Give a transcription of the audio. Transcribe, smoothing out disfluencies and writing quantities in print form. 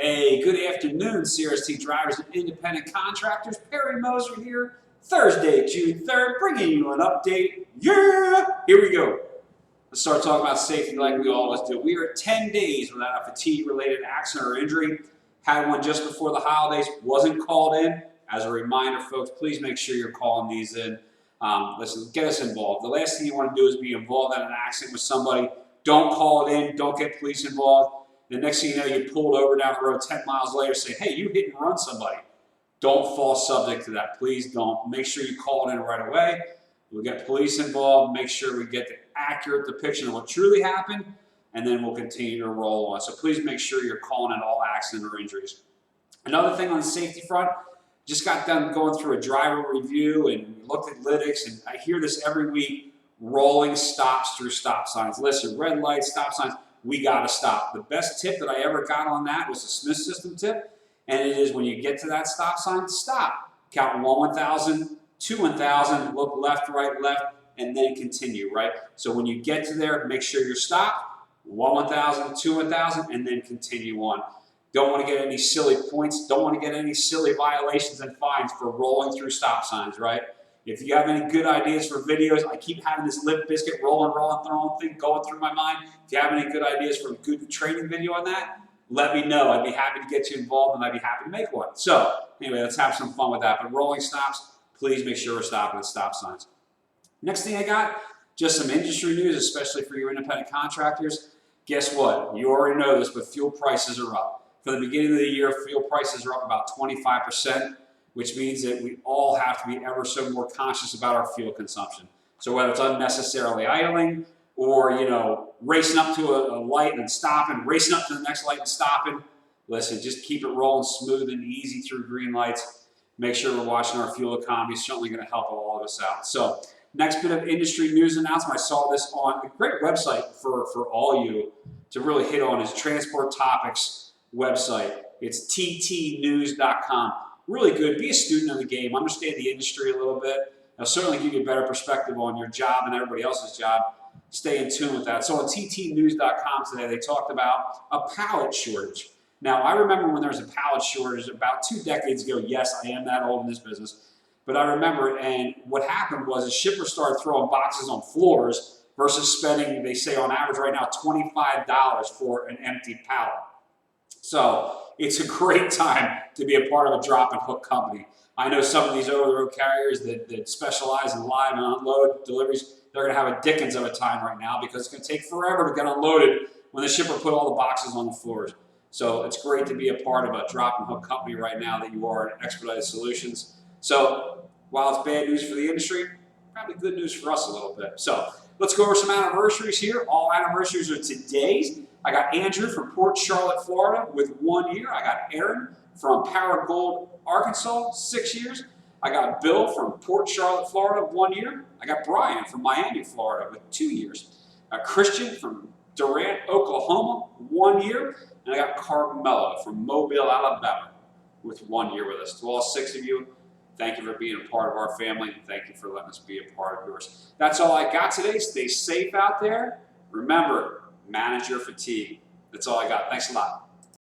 Hey, good afternoon, CRST drivers and independent contractors. Perry Moser here, Thursday, June 3rd, bringing you an update. Yeah! Here we go. Let's start talking about safety like we always do. We are at 10 days without a fatigue-related accident or injury. Had one just before the holidays, wasn't called in. As a reminder, folks, please make sure you're calling these in. Listen, get us involved. The last thing you want to do is be involved in an accident with somebody. Don't call it in. Don't get police involved. The next thing you know, you pulled over down the road 10 miles later saying, hey, you hit and run somebody. Don't fall subject to that. Please don't. Make sure you call it in right away. We'll get police involved. Make sure we get the accurate depiction of what truly happened, and then we'll continue to roll on. So please make sure you're calling in all accident or injuries. Another thing on the safety front, just got done going through a driver review and looked at lytics, and I hear this every week, rolling stops through stop signs. Listen, red lights, stop signs, we got to stop. The best tip that I ever got on that was the Smith system tip, and it is when you get to that stop sign, stop. Count 1, 1,000, 2, 1,000, look left, and then continue, right? So when you get to there, make sure you're stopped, 1, 1,000, 2, 1,000, and then continue on. Don't want to get any silly points. Don't want to get any silly violations and fines for rolling through stop signs, right? If you have any good ideas for videos, I keep having this lip biscuit rolling thing going through my mind. If you have any good ideas for a good training video on that, let me know. I'd be happy to get you involved, and I'd be happy to make one. So anyway, let's have some fun with that. But rolling stops, please make sure we're stopping at stop signs. Next thing I got, just some industry news, especially for your independent contractors. Guess what? You already know this, but fuel prices are up. For the beginning of the year, fuel prices are up about 25%. Which means that we all have to be ever so more conscious about our fuel consumption. So whether it's unnecessarily idling or, racing up to a light and stopping, racing up to the next light and stopping, listen, just keep it rolling smooth and easy through green lights. Make sure we're watching our fuel economy. It's certainly going to help all of us out. So next bit of industry news announcement, I saw this on a great website for all you to really hit on is Transport Topics website. It's ttnews.com. Really good. Be a student of the game. Understand the industry a little bit. It'll certainly give you a better perspective on your job and everybody else's job. Stay in tune with that. So on ttnews.com today, they talked about a pallet shortage. Now, I remember when there was a pallet shortage about 2 decades ago. Yes, I am that old in this business. But I remember it, and what happened was shippers started throwing boxes on floors versus spending, they say on average right now, $25 for an empty pallet. So it's a great time to be a part of a drop and hook company. I know some of these over-the-road carriers that specialize in live and unload deliveries, they're going to have a dickens of a time right now because it's going to take forever to get unloaded when the shipper put all the boxes on the floors. So it's great to be a part of a drop and hook company right now that you are at Expedited Solutions. So while it's bad news for the industry, probably good news for us a little bit. So let's go over some anniversaries here. All anniversaries are today's. I got Andrew from Port Charlotte, Florida with 1 year. I got Aaron from Paragould, Arkansas, 6 years. I got Bill from Port Charlotte, Florida, 1 year. I got Brian from Miami, Florida with 2 years. Christian from Durant, Oklahoma, 1 year. And I got Carmelo from Mobile, Alabama with 1 year with us. To all 6 of you, thank you for being a part of our family, and thank you for letting us be a part of yours. That's all I got today. Stay safe out there. Remember, manage your fatigue. That's all I got. Thanks a lot.